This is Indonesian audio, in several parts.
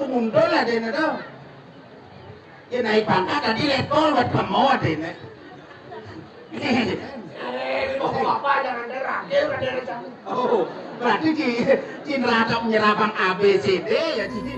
Mundur lah deh itu. Ya naik pangkat tadi lekol buat kamu deh ini. Apa jangan derang, dia jangan. Oh, berarti Cindra menyerapang A B C D ya Cici.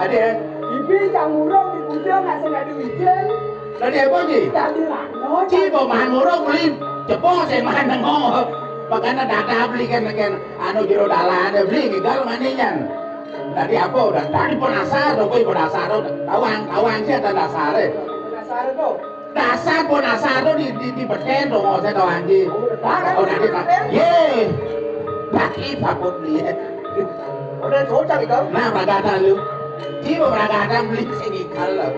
Ada Ibi yang murung di ujung nggak sengaja di ujung. Lagi apa sih? Jadi lano. Ci bawa mahan murung beli cepol saya mahan nengok. Makanya data beli kan anu jero dalan beli gigal maninya. Tadi apa udah tadi penasar dong gue penasar tawang sih ada dasar Dasar itu. Dasar penasar tuh di beten dong saya tawang sih. Oh nanti tak. Ye. Laki pakut beli. Udah cocok itu. Nah bagatan lu. Ci bawa bagatan beli sini kalau.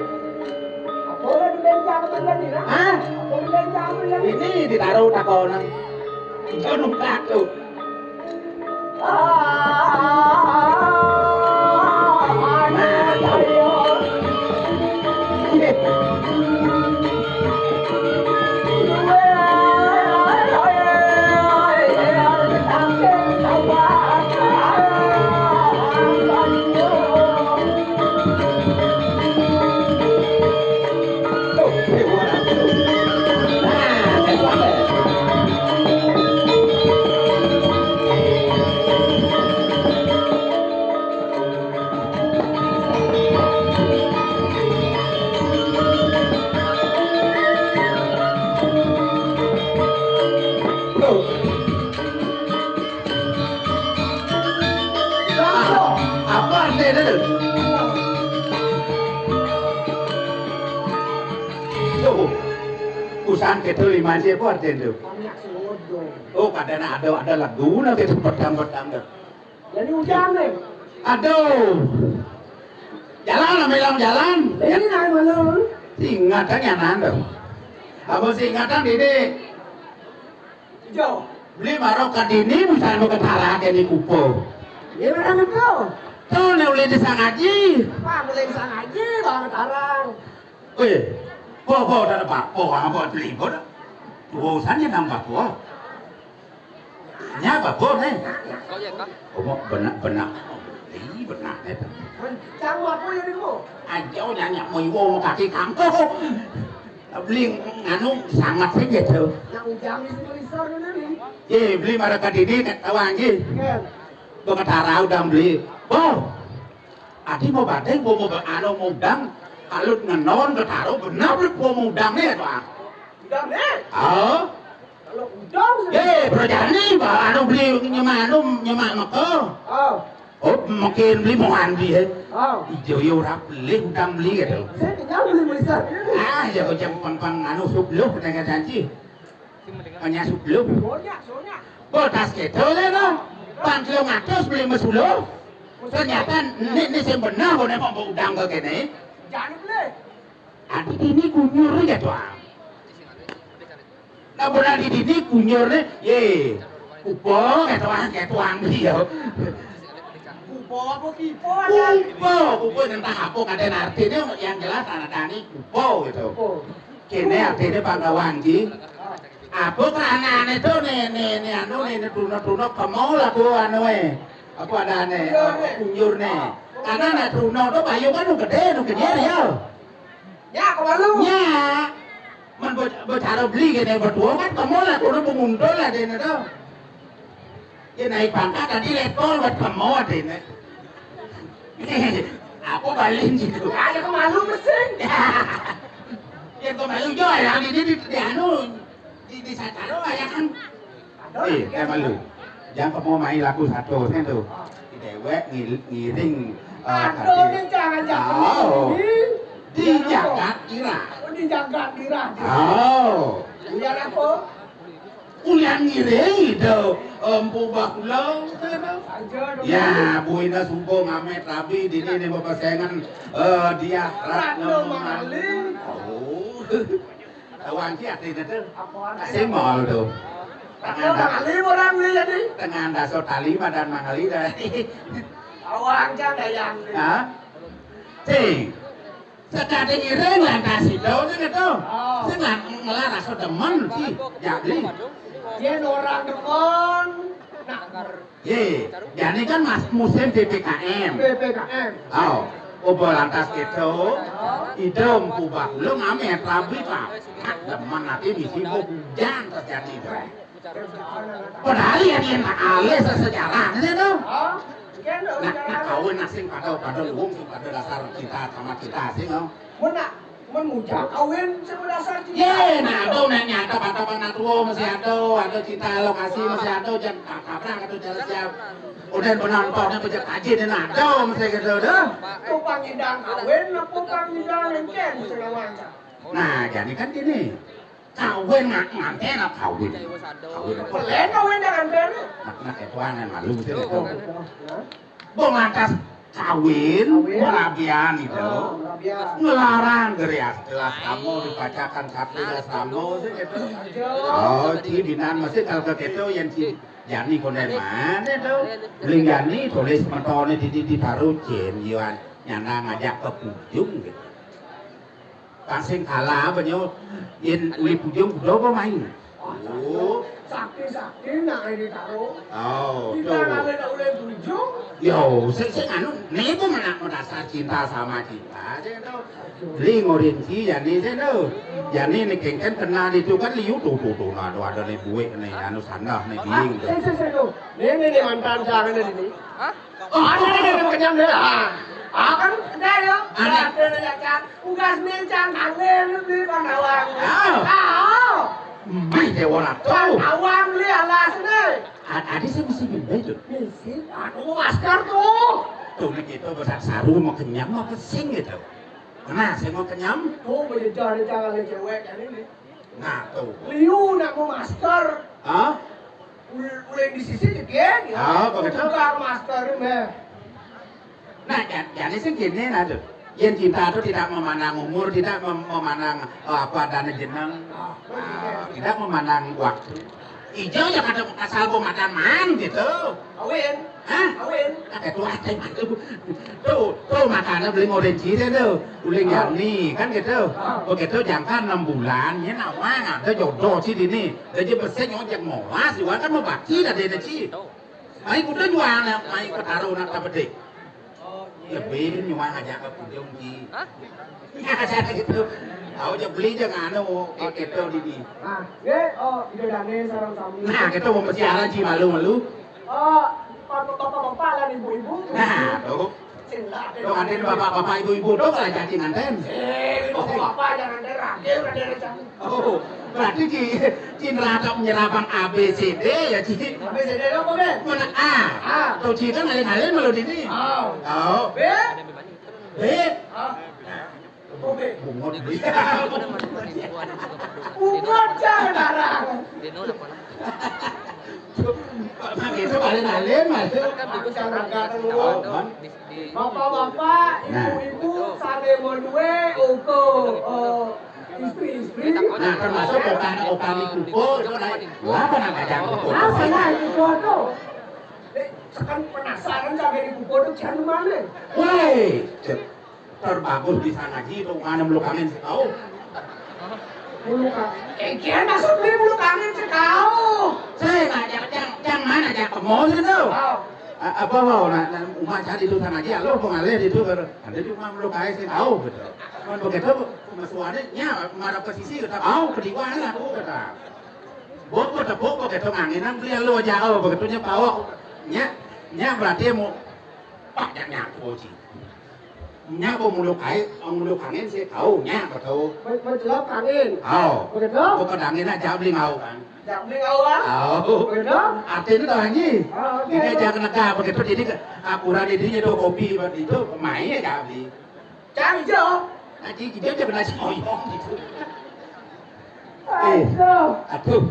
Boleh dilencang bener nih, nak? Hah? Boleh dilencang bener. Ini ditaruh takonan. Itu numpak tuh. Apa artinya itu? Tuh, usahaan kita lima sih apa artinya itu? Banyak selodo. Oh, kadang ada lagu nanti itu pedang-pedang tuh. Jadi hujan nih. Aduh, jalan lah bilang jalan. Ini naik mana? Ingatan ya nanda. Apa sih ingatan ini? Hijau. Beli marok kadini misalnya mau ketara kayak di kupo. Dia mana itu? Tuh nih boleh disangaji. Pak boleh bisa ngaji bang tarang. Wih, po ada pak po apa beli po dah. Tuh sana nambah po. Nya apa po nih? Oh benak. Ini benak itu. Cang apa ya ini bu? Aja nyanyi mau iwo kaki kampung. Beli nganu sangat saja tuh. Yang hujan di sini risor ini. Ye beli marok kadini tawang ji. Kan? Gua ketara udah beli. Oh, adi mau badeng, mau anu mudang, kalau ngenon ketaro benar mau mudang nih tuh. Udang nih. Oh, Kalau udang. berjani, bah anu beli nyemak meko. Oh. Oh, mungkin beli mau andi ya. Oh. Ijo rap beli udang beli gitu. Saya tinggal beli risor. Ah, jago jam pang anu subluh dengan janji. Hanya subluh. Soalnya. Botas gitu lah dong. Pan kilo ngatus beli mesuluh. Ternyata ini yang benar kok mau udang ke kene. Jangan beli. Adik ini kunyur ya tuh. Nah benar di sini kunyur nih, ye. Kupo kayak tuang dia. Kupo apa kipo ada? Kupo entah apa kadang artinya yang jelas tanda-tanda kupo gitu. Kene artinya panggawangi. Apa kerangan itu nih anu nih tuno kamu lah ku anu apa ada nih kunyur nih karena nih tuno tuh bayu kan nu gede ya Ya kemalu ya man bicara beli gini berdua kan kamu lah tuno penguntul lah deh nih tuh ya naik pangkat tadi lekol buat kamu deh nih aku balik gitu ada kemalu mesin ya kemalu juga yang ini di anu di Sataro ya kan? Malu. Jangan kamu main lagu satu kan tuh. Di dewek ngiring. Aduh, ini jangan Di Jagat Kira. Oh, di Jagat Kira. Oh. Ujar apa? Ulian ngirei do empu bakulau Aja dong. ya buina sumpo ngamet rabi di ini berpasangan dia Ratno Mangali. oh awan ki artinya tuh Apaan? kasih mal tuh Ratno Mangali orang ni jadi. dengan dasar tali badan mangali dah Awang jangan yang ni. Hah? Cing sekadang ireng lantas itu gitu sing ngelarang so demen ki jadi Dia orang depan. Nak ye jadi kan mas musim PPKM PPKM. oh obo lantas itu idom kubak lu ngamet rabi pak demen nanti misi hujan terjadi padahal yang alis sejarah itu Ah, kan nah kawin asing pada luung pada dasar kita sama kita asing oh Mana menujak kawin seberdasar cinta. ye nah ada nanya teman-teman natuo masih ada cinta lokasi masih ada jam kaprang atau jalan siap udah penontonnya bisa kaji dan ada masih gitu dah Kau pangidang kawin, aku pangidang lengken segawan. nah jadi kan gini kawin nganten apa kawin apa Boleh kawin dengan beri. nak etuanan malu sih itu bong lantas kawin merabian itu ngelarang gerias jelas kamu dibacakan satu jelas kamu sih gitu oh di binan masih kalau gitu yang si Yani koneman itu Linggani tulis mentone di taruh jen yuan nyana ngajak ke Pujung gitu kasing kalah banyak in uli Pujung udah main oh Sakti nak ini taruh. oh Kita nak ada oleh bujung. yo sing anu niku menak dasar cinta sama cinta sih itu lingorin si Yani sih itu Yani nih kengken kenal itu kan liu tuh nah ada nih buik nih anu sandah nih biing tuh Saya. Ini mantan jangan ini. Hah? Oh, ini kenyang deh. Kan ada ya. Ada ya kan. Ugas mencang kangen di Panawang. Mai dewa tuh Panawang li alas nih. ada sih mesti beda itu Misi, aku masker tuh. tuh nih gitu besar saru mau kenyam mau pesing gitu nah saya mau kenyam Tuh berjalan jangan le cewek kan ini. nah tuh Liu nak mau masker. ah Boleh di sisi juga ya. begitu Bukan masker ini. nah jadi sih gini nah tuh yang cinta itu tidak memandang umur tidak memandang apa dana jeneng tidak memandang waktu hijau ya kada asal pematan man gitu Kawin. hah Kawin. itu ada tuh makannya beli orange tuh beli Yani kan gitu begitu jangka 6 bulan ya nawang ada jodoh sih ini jadi bersih nyojek molas juga kan mau bakti dari sih ay udah jual ya ay ketaruh nak tabedik lebih nyuang aja ke Pujung di saya gitu tahu aja beli jangan anu gitu di Nah, ini dane sarang kami. nah gitu mau siaran sih malu Bapak-bapak lah ibu-ibu. nah tuh tuh ngantin bapak-bapak ibu-ibu tuh kalau jadi ngantin Bapak jangan deragil, jangan. oh berarti Cin rata menyerapang A B C D ya Ci Habis ini apa deh? mana A tuh Ci kan ngalin-ngalin malu di sini oh B. B B. bungot di Bungot jangan barang. gitu ngalin-ngalin malu Jangan kata lu. Bapak-bapak, ibu-ibu, sale monwe, oko, istri-istri. nah termasuk okani kupo itu naik apa namanya kupo Apa lah itu tuh? Sekarang penasaran sampai di kupo itu jangan mana? woi terbagus di sana gitu mana belum kangen sih tahu Bulu kangen. Kian masuk beli bulu kangen sekau. saya yang mana aja ke mall itu apa mau umat cari itu sana aja lo pengalir itu ada cuma belum kaya sih tahu gitu kan begitu masukannya nya marah ke sisi kita tahu kedua lah aku kata boko tepuk begitu nganginan beli lo aja oh begitunya tahu nya berarti mau pak jangan sih nya mau muluk kangen sih tahu nya betul Menjelap kangen. Begitu? bukan angin aja beli mau kan Jangan beli awal. Begitu? artinya tahu aja ini aja kena begitu jadi akurat ini itu kopi itu pemainnya gak beli Jangan hijau. Aji dia aja kena soyong gitu Aduh. aduh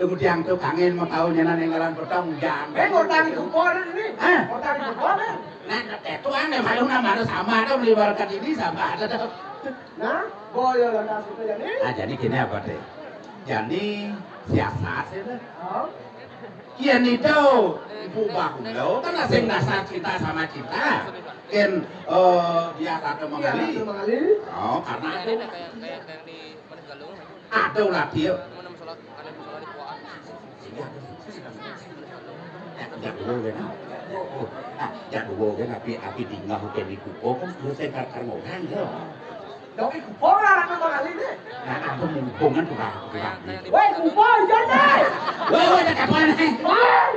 Kemudian tuh kangen mau tahu nyenan yang potong jam. Ngutang di kupo ini. Hah? Ngutang di kupo kan. Nah, itu aneh malu nama sama dong melibatkan ini sama ada dong. Nah, boyo lah kasih ke jadi. Ah jadi gini apa deh? Jadi siasat sih deh. Oh. Kian itu ibu bahulo kan asing dasar cinta sama kita. Kian dia satu mengali. Iya, mengali. Oh karena itu kayak di Manis Galung. ada lah dia. Mana masalah ada masalah di kuaan. Jangan dulu kan. Jangan dulu kan api tinggal hukum di kupo kan terus saya karkar mau kan ya. Dong di kupo lah anak mengali deh. Nah aku hubungan kurang. Woi kupo jangan. Woi dekat mana?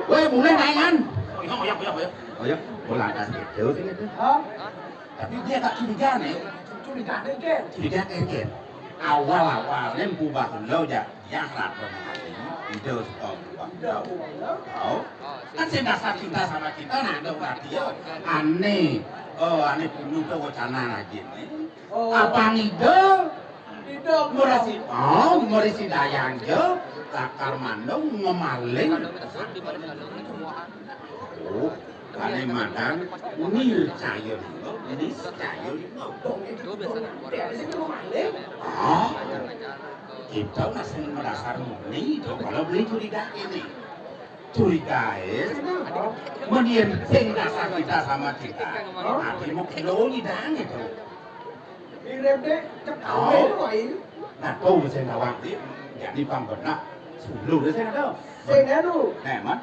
Woi mulai mainan. Oh ya, bola itu sih itu. Hah? Tapi dia tak curiga nih. Curiga deh kan. Curiga kan. Awalnya kubah lo ya yang rapat itu stop. Tahu? Kan saya dasar cinta sama kita nah ada dia aneh. Aneh punya tuh wacana lagi nih. Apa ngide? Tidak Morisi, morisi dayang je, lakar mandong ngemaling. Di Manis Galung itu kuaan. Oh, Kalimantan nil cair itu, ini cair itu. Itu biasanya Dari sini mau mengali. Ah, kita masih merasar murni itu kalau beli curiga ini. Curiga menien sing dasar kita sama kita. Nanti mau kilo lidang itu. Mirip deh, cepat itu woi. Nah, kau bisa nawang di, jadi pang benak. Sulu deh saya ada. Sini dulu. Nah, man.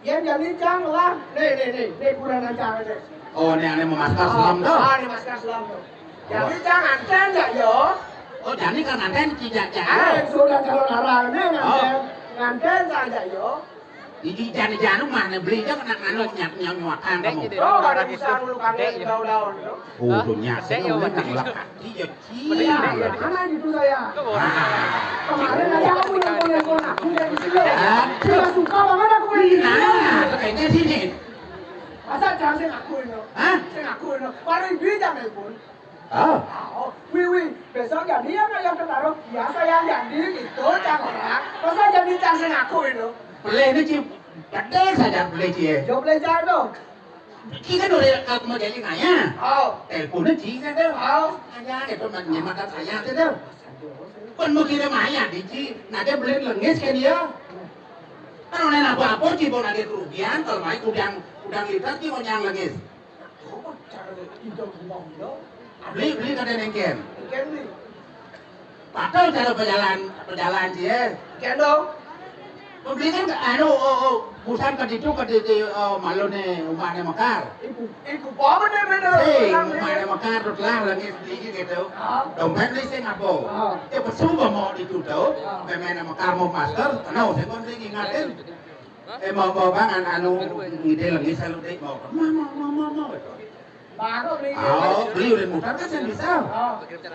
Yang jadi cang lah. Nih kurang cang deh. Oh, ini aneh memaskar selam tuh. Ah, ini masker selam tuh. Jadi cang anten enggak yo? Oh, jadi kan anten tidak Ah, jauh. sudah calon arang nih nganten. Nganten cang enggak yo? Jadi jadi mana beli aja kena anu nyuakan kamu. Oh, ada bisa dulu kangen daun-daun itu. Oh, dunia saya udah lekat dia Iya, cia. mana itu saya? Ah, Kemarin aja aku yang telepon aku dari sini. Saya suka banget aku main di sini. nah, kayaknya sini. Masa jangan saya ngakuin loh. Hah? Saya ngakuin loh. Baru ibu jangan telepon. Oh, Oh, wih, besok jadi yang ketaruh. Ya saya jadi gitu, jangan orang. Masa jadi jangan saya ngakuin loh. beli ini sih, gede saja beli sih. Jawab belajar dong. Kita udah kalau mau jadi nanya, Oh, teleponnya sih kan tuh. Nanya itu mata saya tuh. Kan mau kirim ayah di sini, nanti beli lengis kan dia. Kan orang apa sih mau nanti kerugian, kalau mau udang lipat sih mau nyang lengis. oh, cara itu ngomong dong. Beli kan ada nengken. Ikan nih. Patau cara berjalan sih ya. Ikan dong. Beli kan busan ke situ ke di malu nih umane mekar. Iku apa nih bener? Umane mekar terus lah lengis beli gitu. Ah. Dompet li sing apa? Ya pesuba mau ditutup, pemain mekar mau master, kenal sing kon sing ingatin. Mau bang anu ngide lengis selalu dek mau. Mau. Baru nih. Beli udah mutar kan saya bisa.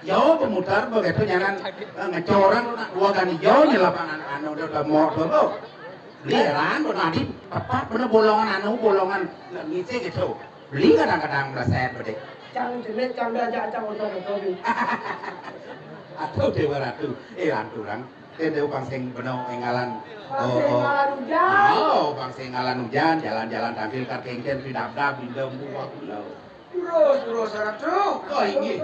Yo pemutar begitu jangan ngecorang dua kali yo di lapangan anu udah mau tuh. Beli heran nanti tepat bener bolongan ngisi gitu. Beli kadang-kadang meleset bede. Cang jenis cang diajak cang untuk ngopi. Atuh dewa ratu, anturang. Dewa pangsing beno engalan. Ngalan hujan. Oh, pangsing engalan hujan, jalan-jalan tampil karkengken pidap-dap bindem buah pulau. Terus ratu. Oh, ini.